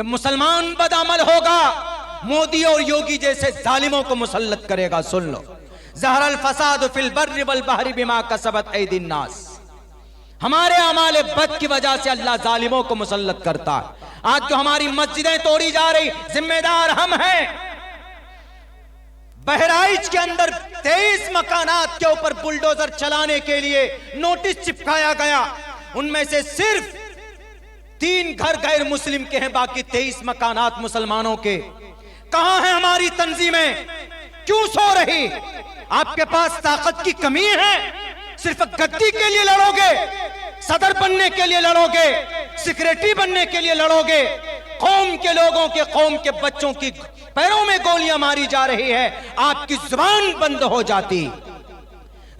जब मुसलमान बदअमल होगा, मोदी और योगी जैसे जालिमों को मुसल्लत करेगा। सुन लो, ज़हरल फसाद फिल बर्रि वल बहरि बिमा कसबत ऐदिन नास। हमारे अमाले बद की वजह से अल्लाह जालिमों को मुसल्लत करता है। आज जो हमारी मस्जिदें तोड़ी जा रही, जिम्मेदार हम हैं। बहराइच के अंदर 23 मकानात के ऊपर बुलडोजर चलाने के लिए नोटिस चिपकाया गया। उनमें से सिर्फ 3 घर गैर मुस्लिम के हैं, बाकी 23 मकानात मुसलमानों के। कहां है हमारी तंजीमें? क्यों सो रही? आपके पास ताकत की कमी है? सिर्फ गद्दी के लिए लड़ोगे, सदर बनने के लिए लड़ोगे, सेक्रेटरी बनने के लिए लड़ोगे। कौम के लोगों के, कौम के बच्चों की पैरों में गोलियां मारी जा रही है, आपकी जुबान बंद हो जाती।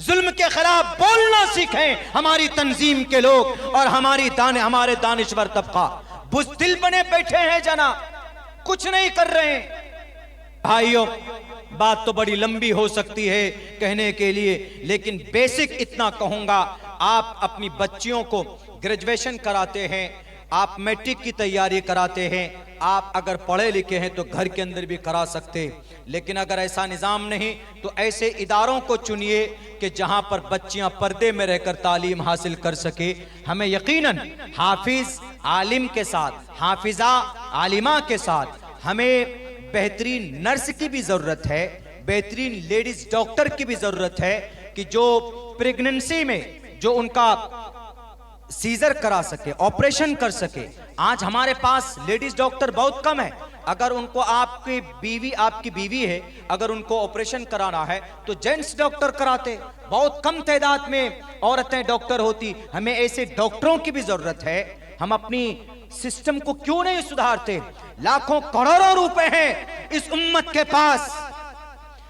जुल्म के खिलाफ बोलना सीखें हमारी तंजीम के लोग और हमारे दानिश्वर तबका। बुज़दिल बने बैठे हैं जना, कुछ नहीं कर रहे हैं। भाइयों, बात तो बड़ी लंबी हो सकती है कहने के लिए, लेकिन बेसिक इतना कहूंगा। आप अपनी बच्चियों को ग्रेजुएशन कराते हैं, आप मैट्रिक की तैयारी कराते हैं, आप अगर पढ़े लिखे हैं तो घर के अंदर भी करा सकते। लेकिन अगर ऐसा निज़ाम नहीं तो ऐसे इदारों को चुनिए कि जहां पर बच्चियां पर्दे में रहकर तालीम हासिल कर सके। हमें यकीनन हाफिज आलिम के साथ, हाफिजा आलिमा के साथ हमें बेहतरीन नर्स की भी जरूरत है, बेहतरीन लेडीज डॉक्टर की भी जरूरत है कि जो प्रेगनेंसी में जो उनका सीजर करा सके, ऑपरेशन कर सके। आज हमारे पास लेडीज डॉक्टर बहुत कम है। अगर उनको आपकी बीवी है, अगर उनको ऑपरेशन कराना है तो जेंट्स डॉक्टर कराते। बहुत कम तादाद में औरतें डॉक्टर होती। हमें ऐसे डॉक्टरों की भी जरूरत है। हम अपनी सिस्टम को क्यों नहीं सुधारते? लाखों करोड़ों रुपए हैं इस उम्मत के पास।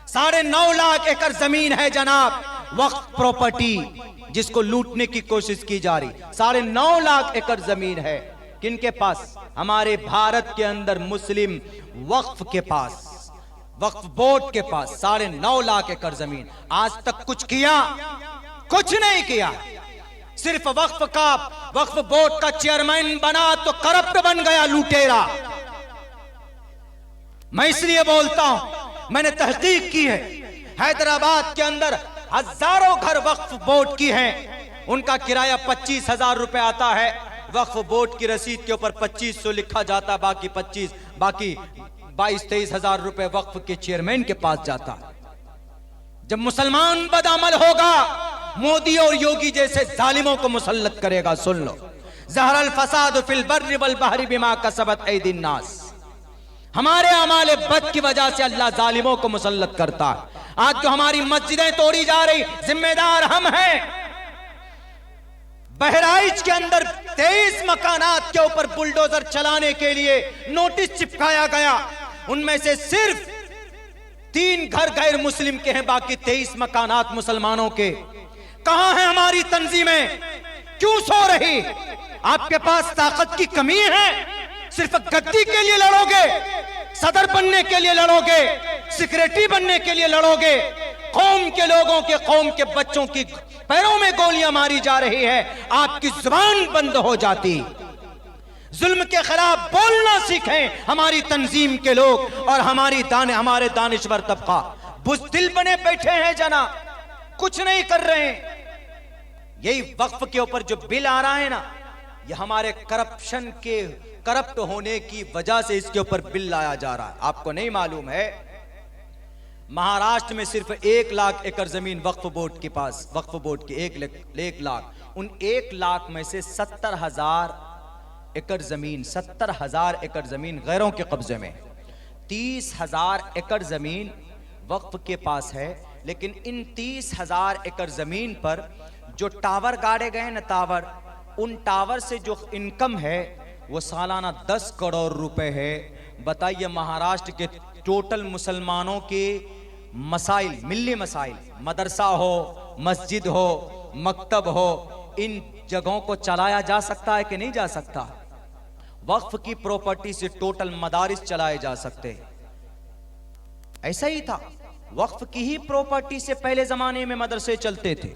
9.5 लाख एकड़ जमीन है जनाब, वक्फ प्रॉपर्टी, जिसको लूटने की कोशिश की जा रही। 9.5 लाख एकड़ जमीन है किनके पास? हमारे भारत के अंदर मुस्लिम वक्फ के पास, वक्फ बोर्ड के पास 9.5 लाख एकड़ जमीन। आज तक कुछ किया? कुछ नहीं किया। सिर्फ वक्फ बोर्ड का चेयरमैन बना तो करप्ट बन गया, लुटेरा। मैं इसलिए बोलता हूं, मैंने तहकीक की है, हैदराबाद के अंदर हजारों घर वक्फ बोर्ड की हैं। उनका किराया 25,000 रुपए आता है। वक्फ बोर्ड की रसीद के ऊपर 2500 लिखा जाता, बाकी 22-23 हजार रुपए वक्फ के चेयरमैन के पास जाता। जब मुसलमान बदअमल होगा, मोदी और योगी जैसे जालिमों को मुसल्लत करेगा। सुन लो, ज़हरल फसाद फिल बर्रि वल बहरि बिमा कसबत ऐदिन नास। हमारे अमाले बद की वजह से अल्लाह जालिमों को मुसल्लत करता है। आज जो हमारी मस्जिदें तोड़ी जा रही, जिम्मेदार हम हैं। बहराइच के अंदर 23 मकानात के ऊपर बुलडोजर चलाने के लिए नोटिस चिपकाया गया। उनमें से सिर्फ 3 घर गैर मुस्लिम के हैं, बाकी 23 मकानात मुसलमानों के। कहां है हमारी तंजीमें? क्यों सो रही? आपके पास ताकत की कमी है? सिर्फ गद्दी के लिए लड़ोगे, सदर बनने के लिए लड़ोगे, सेक्रेटरी बनने के लिए लड़ोगे। कौम के लोगों के, कौम के बच्चों की पैरों में गोलियां मारी जा रही है, आपकी जुबान बंद हो जाती। जुल्म के खिलाफ बोलना सीखें हमारी तंजीम के लोग और हमारे दानिश्वर तबका। बुज़दिल बने बैठे हैं जना, कुछ नहीं कर रहे हैं। यही वक्फ के ऊपर जो बिल आ रहा है ना, ये हमारे करप्ट होने की वजह से इसके ऊपर बिल लाया जा रहा है। आपको नहीं मालूम है, महाराष्ट्र में सिर्फ 1 लाख एकड़ जमीन वक्फ बोर्ड के पास, वक्फ बोर्ड की 1 लाख, उन 1 लाख में से 70,000 एकड़ जमीन, 70,000 एकड़ जमीन गैरों के कब्जे में। 30,000 एकड़ जमीन वक्फ के पास है। लेकिन इन 30,000 एकड़ जमीन पर जो टावर गाड़े गए ना, टावर, उन टावर से जो इनकम है वो सालाना 10 करोड़ रुपए है। बताइए, महाराष्ट्र के टोटल मुसलमानों के मसाइल, मिल्ली मसाइल, मदरसा हो, मस्जिद हो, मकतब हो, इन जगहों को चलाया जा सकता है कि नहीं जा सकता? वक्फ की प्रॉपर्टी से टोटल मदारिस चलाए जा सकते। ऐसा ही था, वक्फ की ही प्रॉपर्टी से पहले जमाने में मदरसे चलते थे।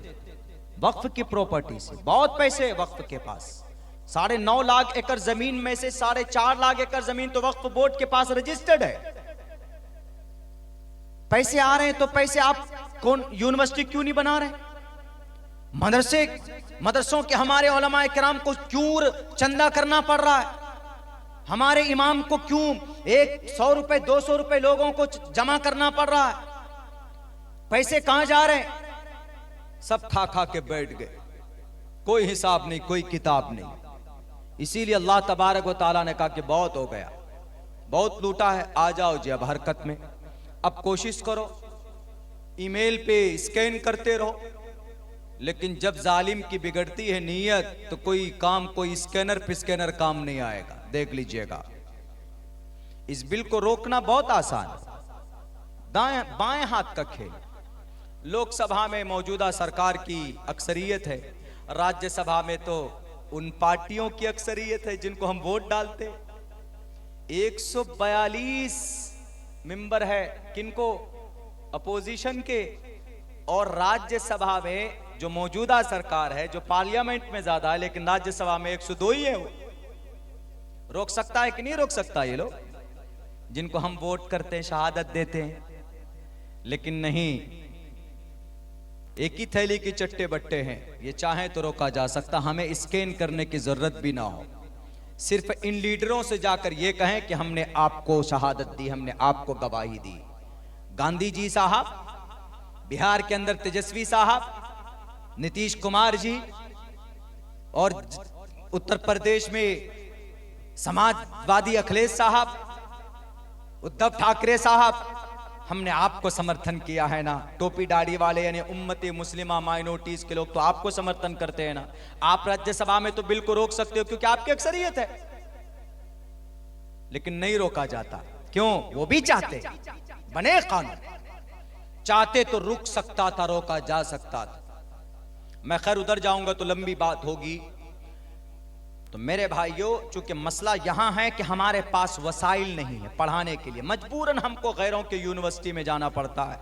वक्फ की प्रॉपर्टी से बहुत पैसे वक्फ के पास। 9.5 लाख एकड़ जमीन में से 4.5 लाख एकड़ जमीन तो वक्फ बोर्ड के पास रजिस्टर्ड है। पैसे आ रहे हैं तो पैसे आप कौन यूनिवर्सिटी क्यों नहीं बना रहे? मदरसों के हमारे उलमाए किराम को क्यों चंदा करना पड़ रहा है? हमारे इमाम को क्यों 100 रुपए 200 रुपए लोगों को जमा करना पड़ रहा है? पैसे कहां जा रहे हैं? सब खा खा के बैठ गए, कोई हिसाब नहीं, कोई किताब नहीं। इसीलिए अल्लाह तबारक व तआला ने कहा कि बहुत हो गया, बहुत लूटा है, आ जाओ जी अब हरकत में। अब कोशिश करो, ईमेल पे स्कैन करते रहो, लेकिन जब जालिम की बिगड़ती है नीयत तो कोई काम, कोई स्कैनर पिस्कैनर काम नहीं आएगा। देख लीजिएगा, इस बिल को रोकना बहुत आसान है, दाएं बाएं हाथ का खेल। लोकसभा में मौजूदा सरकार की अक्सरियत है, राज्यसभा में तो उन पार्टियों की अक्सरियत है जिनको हम वोट डालते। 142 मेंबर है, किनको? अपोजिशन के। और राज्यसभा में जो मौजूदा सरकार है, जो पार्लियामेंट में ज्यादा है, लेकिन राज्यसभा में 102 ही है। वो रोक सकता है कि नहीं रोक सकता? ये लोग जिनको हम वोट करते हैं, शहादत देते हैं, लेकिन नहीं, एक ही थैली की चट्टे बट्टे हैं। ये चाहे तो रोका जा सकता, हमें स्कैन करने की जरूरत भी ना हो। सिर्फ इन लीडरों से जाकर ये कहें कि हमने आपको शहादत दी, हमने आपको गवाही दी। गांधी जी साहब, बिहार के अंदर तेजस्वी साहब, नीतीश कुमार जी, और उत्तर प्रदेश में समाजवादी अखिलेश साहब, उद्धव ठाकरे साहब, हमने आपको समर्थन किया है ना। टोपी दाढ़ी वाले यानी उम्मती मुस्लिमा माइनॉरिटीज के लोग तो आपको समर्थन करते हैं ना। आप राज्यसभा में तो बिल को रोक सकते हो क्योंकि आपकी अक्सरियत है, लेकिन नहीं रोका जाता। क्यों? वो भी चाहते, बने कानून, चाहते तो रुक सकता था, रोका जा सकता था। मैं खैर उधर जाऊंगा तो लंबी बात होगी। तो मेरे भाइयों, चूंकि मसला यहां है कि हमारे पास वसाइल नहीं है पढ़ाने के लिए, मजबूरन हमको गैरों के यूनिवर्सिटी में जाना पड़ता है,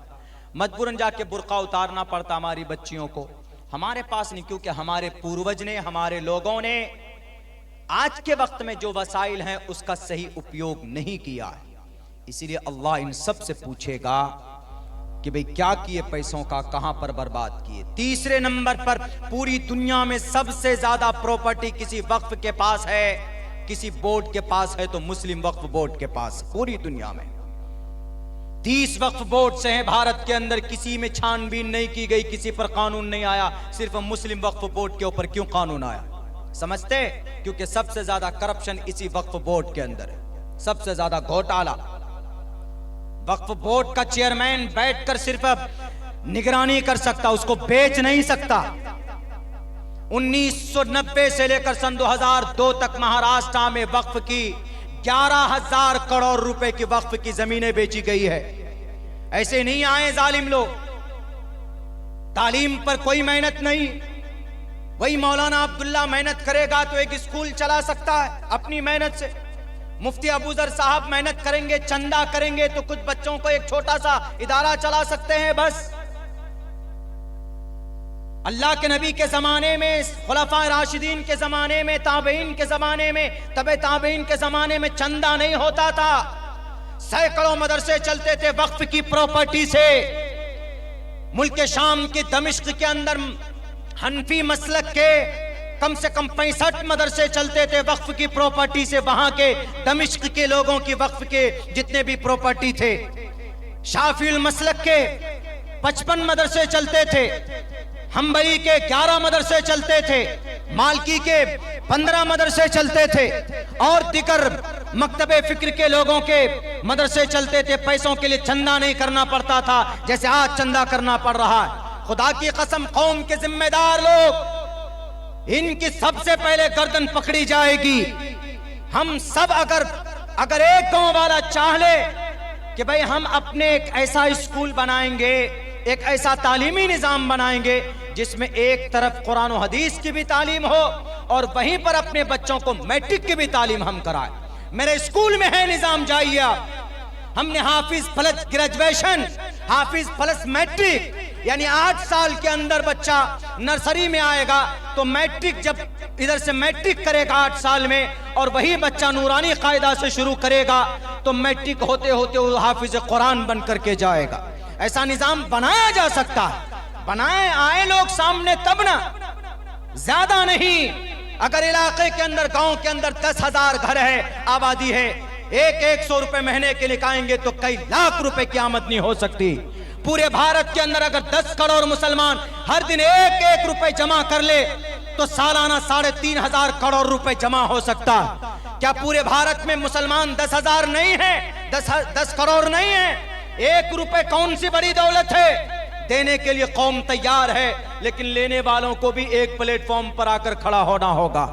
मजबूरन जाके बुर्का उतारना पड़ता हमारी बच्चियों को। हमारे पास नहीं, क्योंकि हमारे पूर्वज ने, हमारे लोगों ने आज के वक्त में जो वसाइल हैं उसका सही उपयोग नहीं किया है। इसीलिए अल्लाह इन सब से पूछेगा कि भाई क्या किए पैसों का, कहां पर बर्बाद किए। तीसरे नंबर पर पूरी दुनिया में सबसे ज्यादा प्रॉपर्टी किसी वक्फ के पास है, किसी बोर्ड के पास है, तो मुस्लिम वक्फ बोर्ड के पास। पूरी दुनिया में 30 वक्फ बोर्ड से हैं भारत के अंदर, किसी में छानबीन नहीं की गई, किसी पर कानून नहीं आया। सिर्फ मुस्लिम वक्फ बोर्ड के ऊपर क्यों कानून आया? समझते? क्योंकि सबसे ज्यादा करप्शन इसी वक्फ बोर्ड के अंदर है, सबसे ज्यादा घोटाला। वक्फ बोर्ड का चेयरमैन बैठकर सिर्फ निगरानी कर सकता, उसको बेच नहीं सकता। 1990 से लेकर सन 2002 तक महाराष्ट्र में वक्फ की 11,000 करोड़ रुपए की वक्फ की जमीनें बेची गई है। ऐसे नहीं आए जालिम लोग। तालीम पर कोई मेहनत नहीं, वही मौलाना अब्दुल्ला मेहनत करेगा तो एक स्कूल चला सकता है अपनी मेहनत से। मुफ्ती अबूजर साहब मेहनत करेंगे, चंदा करेंगे तो कुछ बच्चों को एक छोटा सा इदारा चला सकते हैं बस। अल्लाह के नबी के जमाने में, खुलफा राशिदीन के जमाने में, ताबईन के जमाने में, तबे ताबईन के जमाने में चंदा नहीं होता था। सैकड़ों मदरसे चलते थे वक्फ की प्रॉपर्टी से। मुल्क शाम के दमिश्क के अंदर हनफी मसलक के कम से कम 65 मदरसे चलते थे वक्फ की प्रॉपर्टी से। वहां के दमिश्क के लोगों की वक्फ के जितने भी प्रॉपर्टी थे। शाफिल मसलक के 55 मदरसे चलते थे, हम्बली के 11 मदरसे चलते थे, मालकी के 15 मदरसे चलते थे, और दिगर मकतबे फिक्र के लोगों के मदरसे चलते थे। पैसों के लिए चंदा नहीं करना पड़ता था जैसे आज चंदा करना पड़ रहा है। खुदा की कसम, कौम के जिम्मेदार लोग, इनकी सबसे पहले गर्दन पकड़ी जाएगी। हम सब अगर एक गांव वाला चाह ले कि भाई हम अपने एक ऐसा स्कूल बनाएंगे, एक ऐसा तालीमी निजाम बनाएंगे जिसमें एक तरफ कुरान और हदीस की भी तालीम हो और वहीं पर अपने बच्चों को मैट्रिक की भी तालीम हम कराएं। मेरे स्कूल में है निजाम, जाइए आप। हमने हाफिज प्लस ग्रेजुएशन, हाफिज प्लस मैट्रिक, यानी 8 साल के अंदर बच्चा नर्सरी में आएगा तो मैट्रिक जब इधर से मैट्रिक करेगा 8 साल में, और वही बच्चा नूरानी कायदा से शुरू करेगा तो मैट्रिक होते होते वो हाफिज कुरान बन करके जाएगा। ऐसा निजाम बनाया जा सकता है, बनाए आए लोग सामने तब ना, ज्यादा नहीं। अगर इलाके के अंदर, गांव के अंदर 10,000 घर है, आबादी है, 100 रुपए महीने के निकालेंगे तो कई लाख रुपए की आमदनी हो सकती। पूरे भारत के अंदर अगर 10 करोड़ मुसलमान हर दिन 1 रुपए जमा कर ले तो सालाना 3,500 करोड़ रुपए जमा हो सकता। क्या पूरे भारत में मुसलमान 10,000 नहीं है, 10 करोड़ नहीं है? 1 रुपए कौन सी बड़ी दौलत है? देने के लिए कौम तैयार है, लेकिन लेने वालों को भी एक प्लेटफॉर्म पर आकर खड़ा होना होगा।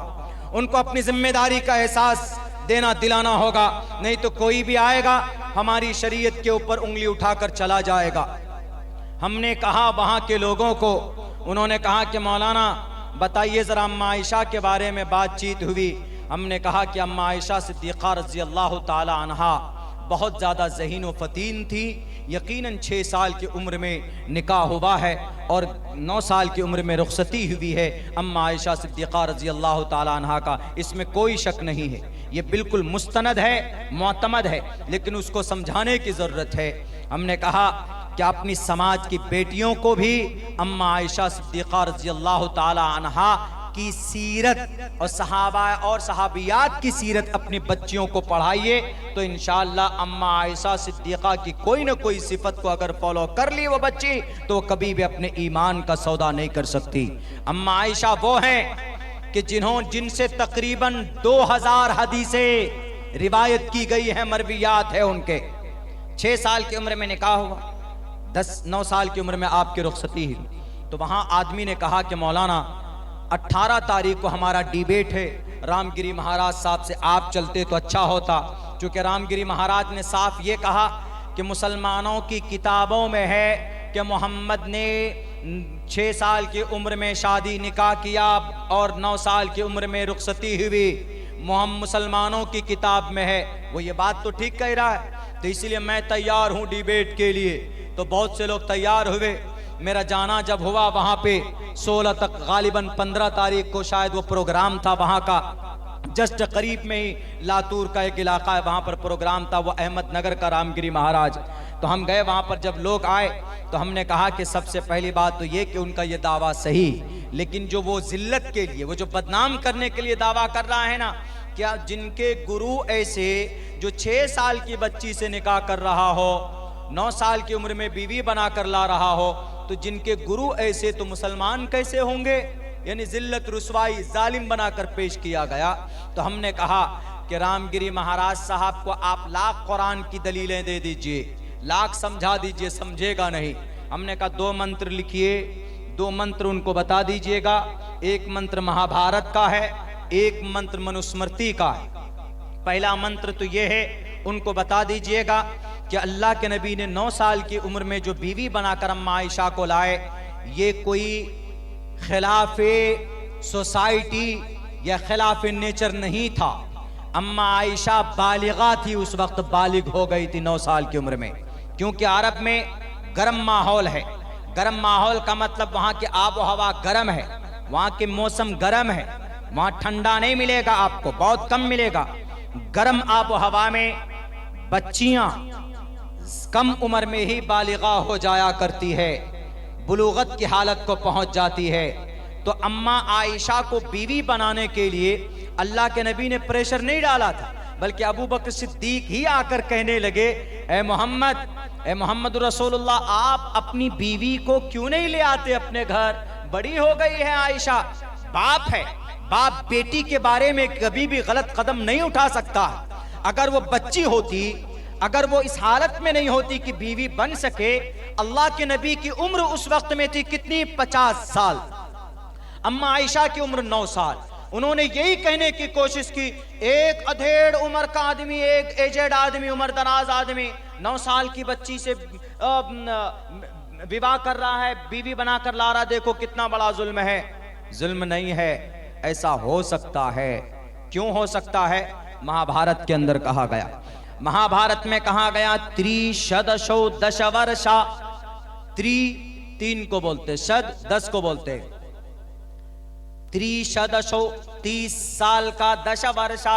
उनको अपनी जिम्मेदारी का एहसास देना दिलाना होगा, नहीं तो कोई भी आएगा हमारी शरीयत के ऊपर उंगली उठाकर चला जाएगा। हमने कहा वहां के लोगों को, उन्होंने कहा कि मौलाना बताइए जरा, अम्मा आयशा के बारे में बातचीत हुई। हमने कहा कि अम्मा आयशा सिद्दीक़ा रज़ी अल्लाह ताला अन्हा बहुत ज़्यादा ज़हीन व फ़तीन थी। यकीनन 6 साल की उम्र में निकाह हुआ है और 9 साल की उम्र में रुखसती हुई है अम्मा आयशा सिद्दीक़ा रज़ी अल्लाह ताला अन्हा का, इसमें कोई शक नहीं है। ये बिल्कुल मुस्तनद है, मुअतमद है, लेकिन उसको समझाने की ज़रूरत है। हमने कहा कि अपनी समाज की बेटियों को भी अम्मा आयशा सिद्दीक़ा रज़ी अल्लाह ताला अन्हा की सीरत और सहाबा और सहाबियात की सीरत अपनी बच्चियों को पढ़ाइए, तो इंशाअल्लाह अम्मा आयशा सिद्दीक़ा की कोई ना कोई सिफत को अगर फॉलो कर ली वो बच्ची, तो कभी भी अपने ईमान का सौदा नहीं कर सकती। अम्मा आयशा वो हैं कि जिनसे तकरीबन 2000 हदीसें रिवायत की गई है, मरवियात है उनके। 6 साल की उम्र में निकाह हुआ, 9 साल की उम्र में आपकी रुखसती हुई। तो वहां आदमी ने कहा कि मौलाना 18 तारीख को हमारा डिबेट है, रामगिरी महाराज साहब से आप चलते तो अच्छा होता, क्योंकि रामगिरी महाराज ने साफ ये कहा कि मुसलमानों की किताबों में है कि मोहम्मद ने 6 साल की उम्र में शादी निकाह किया और 9 साल की उम्र में रुखसती हुई, मुसलमानों की किताब में है। वो ये बात तो ठीक कह रहा है, तो इसलिए मैं तैयार हूँ डिबेट के लिए। तो बहुत से लोग तैयार हुए। मेरा जाना जब हुआ वहाँ पे 16 तक, गालिबन 15 तारीख को शायद वो प्रोग्राम था वहाँ का, जस्ट करीब में ही लातूर का एक इलाका है, वहाँ पर प्रोग्राम था, वो अहमदनगर का रामगिरी महाराज। तो हम गए वहाँ पर। जब लोग आए तो हमने कहा कि सबसे पहली बात तो ये कि उनका ये दावा सही, लेकिन जो वो जिल्लत के लिए, वो जो बदनाम करने के लिए दावा कर रहा है ना, क्या जिनके गुरु ऐसे जो 6 साल की बच्ची से निकाह कर रहा हो, 9 साल की उम्र में बीवी बना कर ला रहा हो, तो जिनके गुरु ऐसे तो मुसलमान कैसे होंगे? यानी जिल्लत रुसवाई जालिम बनाकर पेश किया गया। तो हमने कहा कि रामगिरी महाराज साहब को आप लाख कुरान की दलीलें दे दीजिए, लाख समझा दीजिए, समझेगा नहीं। हमने कहा 2 मंत्र लिखिए, 2 मंत्र उनको बता दीजिएगा। एक मंत्र महाभारत का है, एक मंत्र मनुस्मृति का है। पहला मंत्र तो ये है, उनको बता दीजिएगा कि अल्लाह के नबी ने 9 साल की उम्र में जो बीवी बनाकर अम्मा आयशा को लाए, ये कोई खिलाफे सोसाइटी या खिलाफे नेचर नहीं था। अम्मा आयशा बालिगा थी, उस वक्त बालिग हो गई थी 9 साल की उम्र में, क्योंकि अरब में गर्म माहौल है। गर्म माहौल का मतलब वहाँ की आबो हवा गर्म है, वहाँ के मौसम गर्म है, वहाँ ठंडा नहीं मिलेगा आपको, बहुत कम मिलेगा। गर्म आबो हवा में बच्चियां कम उम्र में ही बालिगा हो जाया करती है, बुलूगत की हालत को पहुंच जाती है। तो अम्मा आयशा को बीवी बनाने के लिए अल्लाह के नबी ने प्रेशर नहीं डाला था, बल्कि अबू बकर सिद्दीक ही आकर कहने लगे, ए मोहम्मद रसूलुल्लाह, आप अपनी बीवी को क्यों नहीं ले आते अपने घर? बड़ी हो गई है आयशा, बाप है, बाप बेटी के बारे में कभी भी गलत कदम नहीं उठा सकता। अगर वो बच्ची होती, अगर वो इस हालत में नहीं होती कि बीवी बन सके, अल्लाह के नबी की उम्र उस वक्त में थी कितनी? 50 साल। अम्मा आयशा की उम्र 9 साल। उन्होंने यही कहने की कोशिश की, एक अधेड़ उम्र का आदमी, एक एजेड आदमी, उम्र दराज आदमी 9 साल की बच्ची से विवाह कर रहा है, बीवी बना कर ला रहा, देखो कितना बड़ा जुल्म है। जुल्म नहीं है, ऐसा हो सकता है। क्यों हो सकता है? महाभारत के अंदर कहा गया, महाभारत में कहा गया, त्रिशदशो दशवर्षा, 3 को बोलते, शद 10 को बोलते, त्रिशदशो 30 साल का, दश वर्षा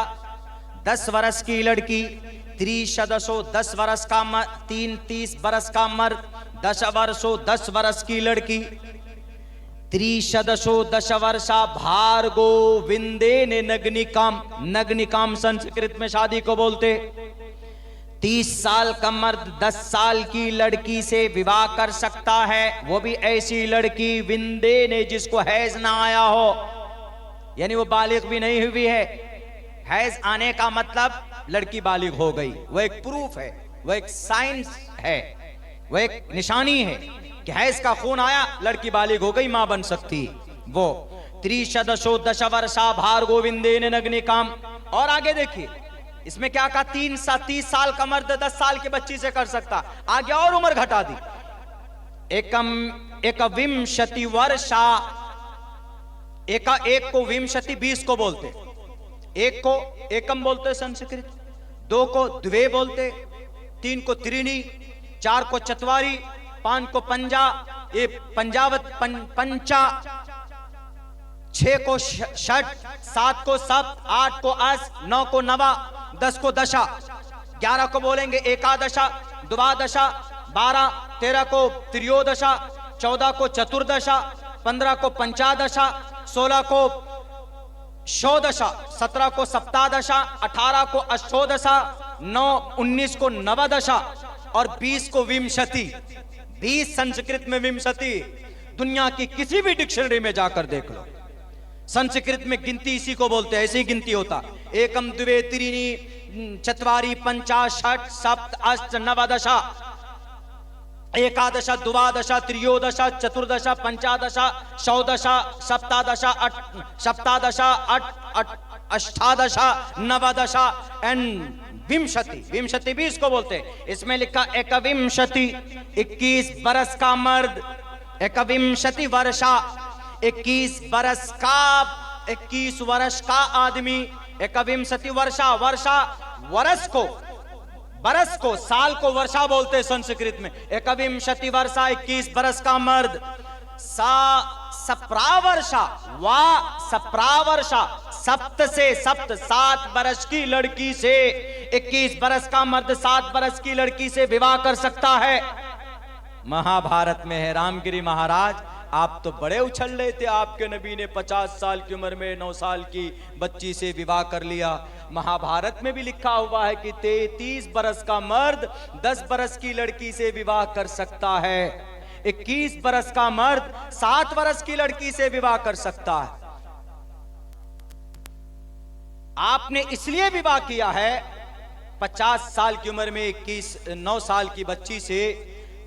10 वर्ष की लड़की, त्रिशदशो 10 वर्ष का मर्द, 30 वर्ष का मर्द, 10 वर्षो 10 वर्ष की लड़की, त्रिशदशो 10 वर्षा भार्गो विंदेन नग्निकाम, नग्निकाम संस्कृत में शादी को बोलते। 30 साल का मर्द 10 साल की लड़की से विवाह कर सकता है, वो भी ऐसी लड़की विंदे ने जिसको हैज ना आया हो, यानी वो बालिग भी नहीं हुई है। हैज आने का मतलब लड़की बालिग हो गई, वो एक प्रूफ है, वो एक साइंस है, वो एक निशानी है कि हैज का खून आया, लड़की बालिग हो गई, मां बन सकती वो। त्रिशदशो 10 वर्षा भार्गो विंदेन नग्निकाम। और आगे देखिए इसमें क्या कहा, 30 साल का मर्द 10 साल की बच्ची से कर सकता, आगे और उम्र घटा दी। एकविंशति वर्षा, एक को विंशति 20 को बोलते, एक को एकम बोलते संस्कृत, 2 को द्वे बोलते, 3 को त्रिणी, 4 को चतवारी, 5 को पंजा, ये पंजावत पंचा, 6 को षट, 7 को सप्त, 8 को अस, 9 को नवा, 10 को दशा, 11 को बोलेंगे एकादशा, द्वादशा, 12, 13 को त्रियोदशा, 14 को चतुर्दशा, 15 को पंचादशा, 16 को षोडशा, 17 को सप्तादशा, 18 को अष्टोदशा, 19 को नवदशा और 20 को विंशति। 20 संस्कृत में विंशति, दुनिया की किसी भी डिक्शनरी में जाकर देख लो, संस्कृत में गिनती इसी को बोलते हैं, ऐसी गिनती होता, एकम द्वे त्रीणी चत्वारी पंचा षट सप्त अष्ट नवदशा, एकादशा द्वादशा त्रियोदशा चतुर्दशा पंचादशा षोडशा सप्तादशा अष्टादशा नवदशा एंड विंशति। विंशति 20 को बोलते हैं। इसमें लिखा एकविंशति 21 बरस का मर्द, एकविंशति वर्षा 21 वर्ष का आदमी, एकविंशति वर्षा, वर्षा बरस को साल को वर्षा बोलते हैं संस्कृत में। एकविंशति वर्षा 21 बरस का मर्द, सप्रावर्षा, सप्रावर्षा सप्त से सप्त 7 बरस की लड़की से 21 बरस का मर्द 7 बरस की लड़की से विवाह कर सकता है। महाभारत में है, रामगिरी महाराज आप तो बड़े उछल रहे थे, आपके नबी ने 50 साल की उम्र में 9 साल की बच्ची से विवाह कर लिया। महाभारत में भी लिखा हुआ है कि 33 बरस का मर्द 10 बरस की लड़की से विवाह कर सकता है, 21 बरस का मर्द 7 बरस की लड़की से विवाह कर सकता है। आपने इसलिए विवाह किया है 50 साल की उम्र में 9 साल की बच्ची से,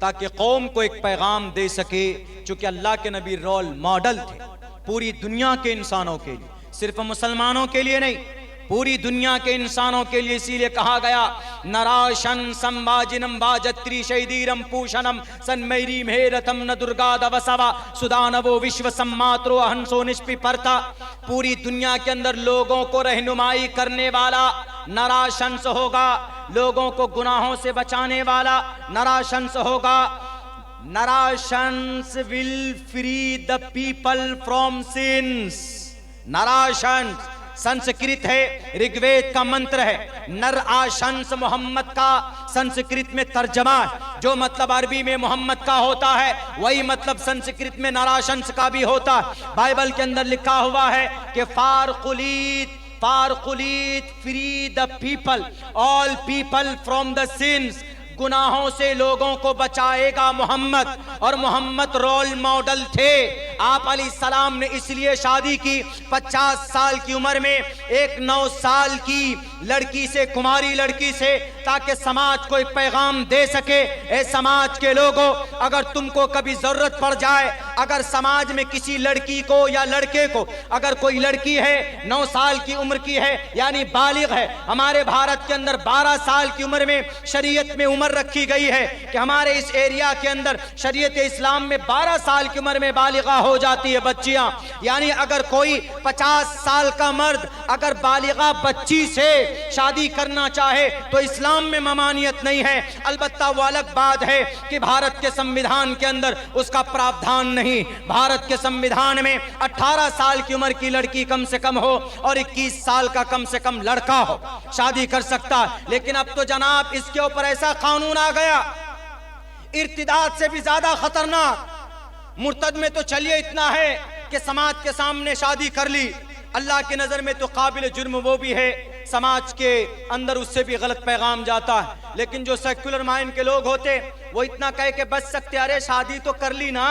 ताकि कौम को एक पैगाम दे सके, चूंकि अल्लाह के नबी रोल मॉडल थे पूरी दुनिया के इंसानों के लिए, सिर्फ मुसलमानों के लिए नहीं, पूरी दुनिया के इंसानों के लिए। इसीलिए कहा गया नराशन संवाजिनम वाजत्री शैदीरम पूषणम सन्मैरी मेरथम न दुर्गा दवसवा सुदानवो विश्व सम्मात्रो अहंसो निष्पिपर्था। पूरी दुनिया के अंदर लोगों को रहनुमाई करने वाला नराशंस होगा, लोगों को गुनाहों से बचाने वाला नराशंस होगा। Narashans will free the people from sins. Narashans Sanskrit है, ऋग्वेद का मंत्र है। नर आशंस मोहम्मद का संस्कृत में तर्जमा है, जो मतलब अरबी में मोहम्मद का होता है वही मतलब संस्कृत में नराशंस का भी होता है। बाइबल के अंदर लिखा हुआ है कि फारकुलीत free the people, all people from the sins. गुनाहों से लोगों को बचाएगा मोहम्मद, और मोहम्मद रोल मॉडल थे। आप अलैहिस्सलाम ने इसलिए शादी की 50 साल की उम्र में एक 9 साल की लड़की से, कुमारी लड़की से, ताकि समाज को एक पैगाम दे सके। ए समाज के लोगों, अगर तुमको कभी जरूरत पड़ जाए, अगर समाज में किसी लड़की को या लड़के को, अगर कोई लड़की है 9 साल की उम्र की है यानी बालिग है, हमारे भारत के अंदर 12 साल की उम्र में शरीयत में उम्र रखी गई है कि हमारे इस एरिया के अंदर शरीयत इस्लाम में 12 साल की उम्र में बालिगा हो जाती है बच्चियां। यानी अगर कोई 50 साल का मर्द अगर बालिगा बच्ची से शादी करना चाहे तो इस्लाम में ममानियत नहीं है। अलबत्ता वो अलग बात है कि भारत के संविधान के अंदर उसका प्रावधान नहीं। भारत के संविधान में 18 साल की उम्र की लड़की कम से कम हो और 21 साल का कम से कम लड़का हो, शादी कर सकता। लेकिन अब तो जनाब इसके ऊपर ऐसा कानून आ गया, इर्तिदाद से भी ज्यादा खतरनाक। मुर्तद में तो चलिए इतना है कि समाज के सामने शादी कर ली, अल्लाह की नजर में तो काबिल जुर्म वो भी है, समाज के अंदर उससे भी गलत पैगाम जाता है। लेकिन जो सेक्युलर माइंड के लोग होते वो इतना कह के बच सकते, अरे शादी तो कर ली ना,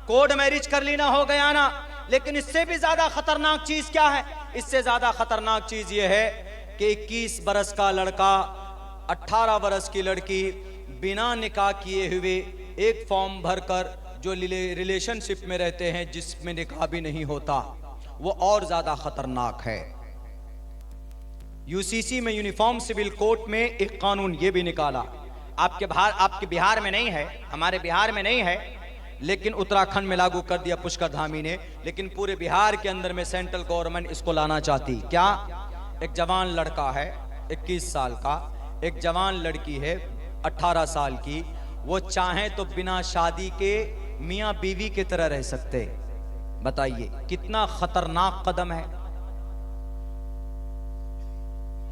कोर्ट मैरिज कर ली ना, हो गया ना। लेकिन इससे भी ज्यादा खतरनाक चीज क्या है? इससे ज्यादा खतरनाक चीज ये है कि 21 बरस का लड़का 18 बरस की लड़की बिना निकाह किए हुए एक फॉर्म भरकर जो रिलेशनशिप में रहते हैं जिसमें निकाह भी नहीं होता, वो और ज्यादा खतरनाक है। यूसीसी में यूनिफॉर्म सिविल कोड में एक कानून ये भी निकाला, आपके बिहार में नहीं है, हमारे बिहार में नहीं है, लेकिन उत्तराखंड में लागू कर दिया पुष्कर धामी ने। लेकिन पूरे बिहार के अंदर में सेंट्रल गवर्नमेंट इसको लाना चाहती। क्या? एक जवान लड़का है 21 साल का, एक जवान लड़की है 18 साल की, वो चाहें तो बिना शादी के मियां बीवी की तरह रह सकते। बताइए कितना खतरनाक कदम है।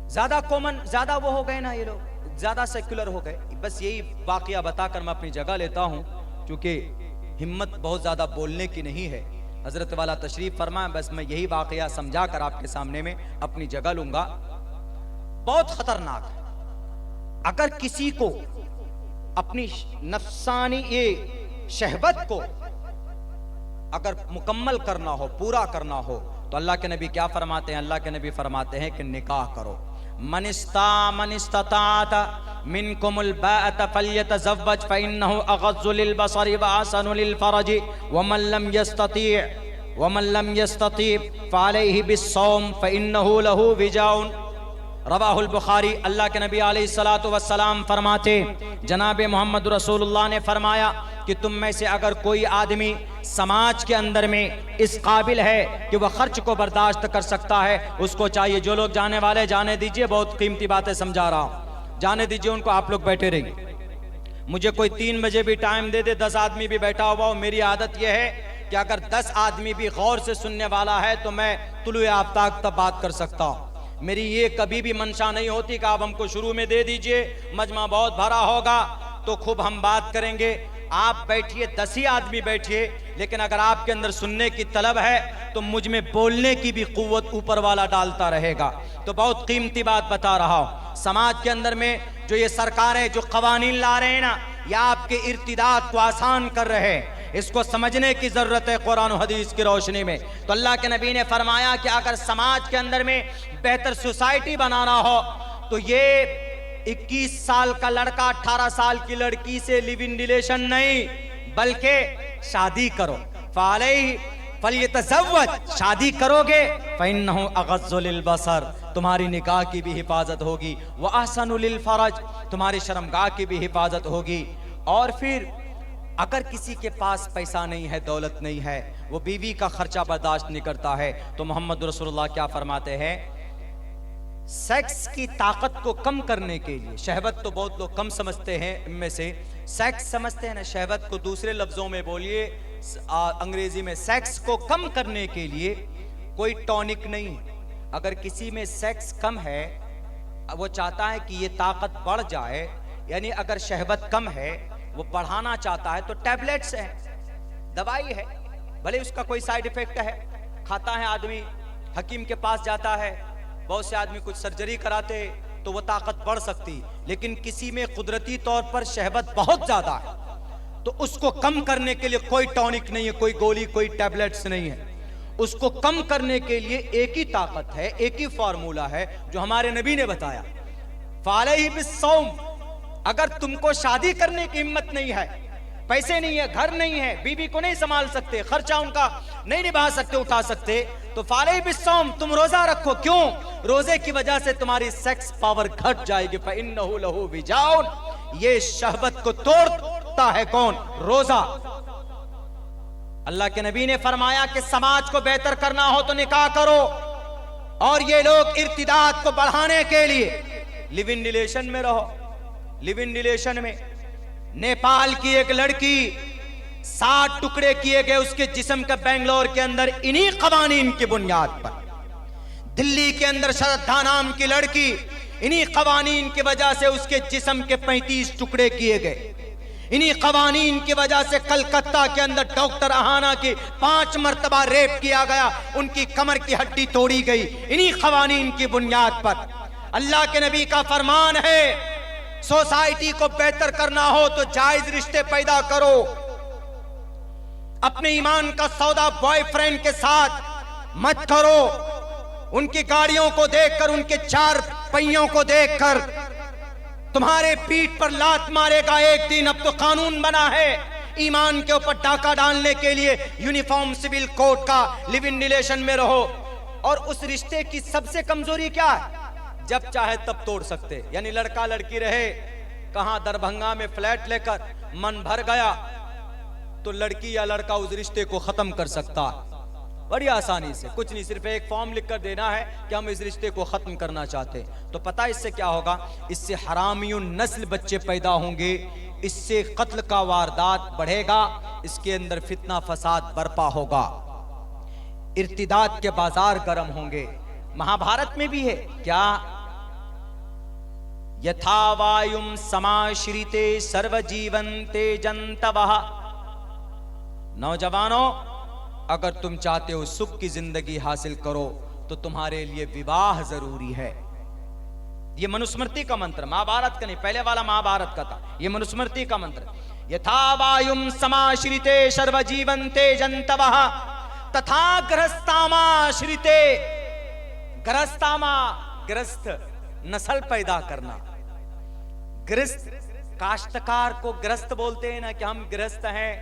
ज्यादा कॉमन, ज्यादा वो हो गए ना ये लोग, ज्यादा सेक्युलर हो गए। बस यही वाकया बताकर मैं अपनी जगह लेता हूं, क्योंकि हिम्मत बहुत ज्यादा बोलने की नहीं है। हजरत वाला तशरीफ फरमाए, बस मैं यही वाकया समझा कर आपके सामने में अपनी जगह लूंगा। बहुत खतरनाक है। अगर किसी को अपनी नफ्सानी ये शहवत को अगर मुकम्मल करना हो, पूरा करना हो, तो अल्लाह के नबी क्या फरमाते हैं? अल्लाह के नबी फरमाते हैं कि निकाह करो। मनिस्तात मिनकुमुल बाअत फल्यतज़व्वज फइन्नहु अग़ज़्ज़ु लिलबसरि व अहसनु लिलफ़रजि वमन लम यस्तती फ़अलैहि बिस्सौम फइन्नहु लहु विजाउन। रवाहुल बुखारी। अल्लाह के नबी अलैहिस्सलातु वस्सलाम फरमाते, जनाब मोहम्मद रसूलुल्लाह ने फरमाया कि तुम में से अगर कोई आदमी समाज के अंदर में इस काबिल है कि वह खर्च को बर्दाश्त कर सकता है, उसको चाहिए। जो लोग जाने वाले जाने दीजिए, बहुत कीमती बातें समझा रहा हूँ, जाने दीजिए उनको, आप लोग बैठे रहिए। मुझे कोई 3 बजे भी टाइम दे दे, 10 आदमी भी बैठा हुआ हो, मेरी आदत यह है कि अगर 10 आदमी भी गौर से सुनने वाला है तो मैं तुलुए आफ्ताब तक बात कर सकता हूँ। मेरी ये कभी भी मंशा नहीं होती कि आप हमको शुरू में दे दीजिए, मजमा बहुत भरा होगा तो खूब हम बात करेंगे। आप बैठिए, 10 ही आदमी बैठिए, लेकिन अगर आपके अंदर सुनने की तलब है तो मुझ में बोलने की भी कुव्वत ऊपर वाला डालता रहेगा। तो बहुत कीमती बात बता रहा हूं। समाज के अंदर में जो ये सरकारें जो कवानीन ला रहे हैं ना, या आपके इर्तिदाद को आसान कर रहे हैं, इसको समझने की जरूरत है कुरान और हदीस की रोशनी में। तो अल्लाह के नबी ने फरमाया कि अगर समाज के अंदर में बेहतर सोसाइटी बनाना हो तो ये 21 साल का लड़का 18 साल की लड़की से लिव इन रिलेशन नहीं, बल्कि शादी करो। फल्यतज़व्वज, शादी करोगे, फइन्नहु अग़ज़्ज़ु लिलबसर, तुम्हारी निकाह की भी हिफाजत होगी, व अहसनु लिलफ़रज, तुम्हारी शर्मगाह की भी हिफाजत होगी। और फिर अगर किसी के पास पैसा नहीं है, दौलत नहीं है, वो बीवी का खर्चा बर्दाश्त नहीं करता है, तो मोहम्मद रसूलुल्लाह क्या फरमाते हैं? सेक्स की ताकत को कम करने के लिए, शहवत तो बहुत लोग कम समझते हैं, इनमें से सेक्स समझते हैं ना, शहवत को दूसरे लफ्जों में बोलिए, अंग्रेजी में, सेक्स को कम करने के लिए कोई टॉनिक नहीं। अगर किसी में सेक्स कम है, वो चाहता है कि ये ताकत बढ़ जाए, यानी अगर शहवत कम है, वो बढ़ाना चाहता है, तो टैबलेट्स है, दवाई है, भले उसका कोई साइड इफेक्ट है, खाता है आदमी, हकीम के पास जाता है, बहुत से आदमी कुछ सर्जरी कराते तो वो ताकत बढ़ सकती। लेकिन किसी में कुदरती तौर पर शहवत बहुत ज्यादा है, तो उसको कम करने के लिए कोई टॉनिक नहीं है, कोई गोली, कोई टैबलेट्स नहीं है। उसको कम करने के लिए एक ही ताकत है, एक ही फार्मूला है जो हमारे नबी ने बताया, फ़अलैहि बिस्सौम। अगर तुमको शादी करने की हिम्मत नहीं है, पैसे नहीं है, घर नहीं है, बीवी को नहीं संभाल सकते, खर्चा उनका नहीं निभा सकते, उठा सकते, तो फ़अलैहि बिस्सौम, तुम रोजा रखो। क्यों? रोजे की वजह से तुम्हारी सेक्स पावर घट जाएगी। फ़इन्नहु लहु विजाउन, ये शहवत को तोड़ता है कौन? रोजा। अल्लाह के नबी ने फरमाया कि समाज को बेहतर करना हो तो निकाह करो, और ये लोग इर्तिदाद को बढ़ाने के लिए लिव इन रिलेशन में रहो। लिव इन रिलेशन में नेपाल की एक लड़की 60 टुकड़े किए गए उसके जिस्म का बेंगलोर के अंदर इन्हीं कवानीन की बुनियाद पर। दिल्ली के अंदर श्रद्धा नाम की लड़की, इन्हीं कवानीन की वजह से उसके जिस्म के 35 टुकड़े किए गए। इन्हीं कवानीन की वजह से कलकत्ता के अंदर डॉक्टर अहाना की 5 मर्तबा रेप किया गया, उनकी कमर की हड्डी तोड़ी गई, इन्हीं कवानीन की बुनियाद पर। अल्लाह के नबी का फरमान है, सोसाइटी को बेहतर करना हो तो जायज रिश्ते पैदा करो। अपने ईमान का सौदा बॉयफ्रेंड के साथ मत करो। उनकी गाड़ियों को देखकर, उनके 4 पहियों को देखकर तुम्हारे पीठ पर लात मारेगा एक दिन। अब तो कानून बना है ईमान के ऊपर डाका डालने के लिए, यूनिफॉर्म सिविल कोड का। लिव इन रिलेशन में रहो। और उस रिश्ते की सबसे कमजोरी क्या है? जब चाहे तब तोड़ सकते, यानी लड़का लड़की रहे कहां, दरभंगा में फ्लैट लेकर मन भर गया तो लड़की या लड़का उस रिश्ते को खत्म कर सकता है बड़ी आसानी से। कुछ नहीं, सिर्फ एक फॉर्म लिखकर देना है कि हम इस रिश्ते को खत्म करना चाहते हैं। तो पता इससे क्या होगा? इससे हरामियों नस्ल बच्चे पैदा होंगे, इससे कत्ल का वारदात बढ़ेगा, इसके अंदर फितना फसाद बर्पा होगा, इर्तिदाद के बाजार गर्म होंगे। महाभारत में भी है क्या? यथा वायुम समाश्रिते सर्वजीवन्ते जंतवः। नौजवानों, अगर तुम चाहते हो सुख की जिंदगी हासिल करो तो तुम्हारे लिए विवाह जरूरी है। यह मनुस्मृति का मंत्र, महाभारत का नहीं, पहले वाला महाभारत का था, यह मनुस्मृति का मंत्र। यथा वायुम समाश्रिते सर्वजीवन्ते जंतवः तथा गृहस्थामाश्रिते। गृहस्थामा, गृहस्थ, नस्ल पैदा करना। गृहस्थ, काश्तकार को गृहस्थ बोलते हैं ना, कि हम गृहस्थ हैं।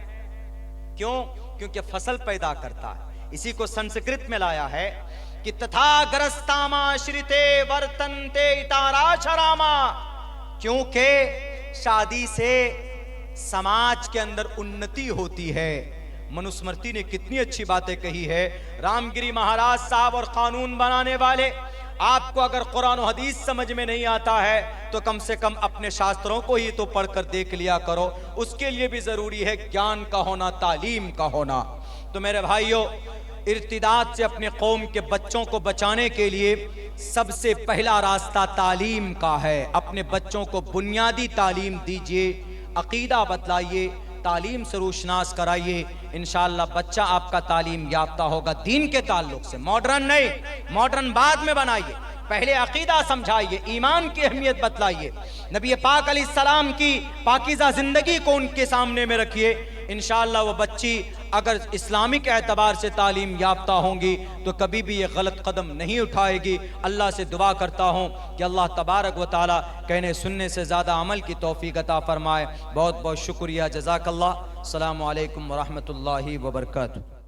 क्यों? क्योंकि फसल पैदा करता है। इसी को संस्कृत में लाया है कि तथा गृहस्थामाश्रिते वर्तन्ते इताराशरामा। क्योंकि शादी से समाज के अंदर उन्नति होती है। मनुस्मृति ने कितनी अच्छी बातें कही है। रामगिरी महाराज साहब और कानून बनाने वाले, आपको अगर कुरान और हदीस समझ में नहीं आता है तो कम से कम अपने शास्त्रों को ही तो पढ़कर देख लिया करो। उसके लिए भी जरूरी है ज्ञान का होना, तालीम का होना। तो मेरे भाइयों, इर्तिदाद से अपने कौम के बच्चों को बचाने के लिए सबसे पहला रास्ता तालीम का है। अपने बच्चों को बुनियादी तालीम दीजिए, अकीदा बतलाइए, तालीम से रोशनास कराइए। इंशाअल्लाह बच्चा आपका तालीम याफ्ता होगा दीन के ताल्लुक से। मॉडर्न नहीं, मॉडर्न बाद में बनाइए, पहले अकीदा समझाइए, ईमान की अहमियत बतलाइए, नबी पाक अलैहिस्सलाम की पाकीज़ा जिंदगी को उनके सामने में रखिए। इंशाअल्लाह वो बच्ची अगर इस्लामिक एतबार से तालीम याफ्ता होंगी तो कभी भी ये गलत कदम नहीं उठाएगी। अल्लाह से दुआ करता हूँ कि अल्लाह तबारक व ताला कहने सुनने से ज़्यादा अमल की तौफीक अता फरमाए। बहुत बहुत शुक्रिया, जज़ाकल्लाह। अस्सलामु अलैकुम व रहमतुल्लाहि व बरकातुहू।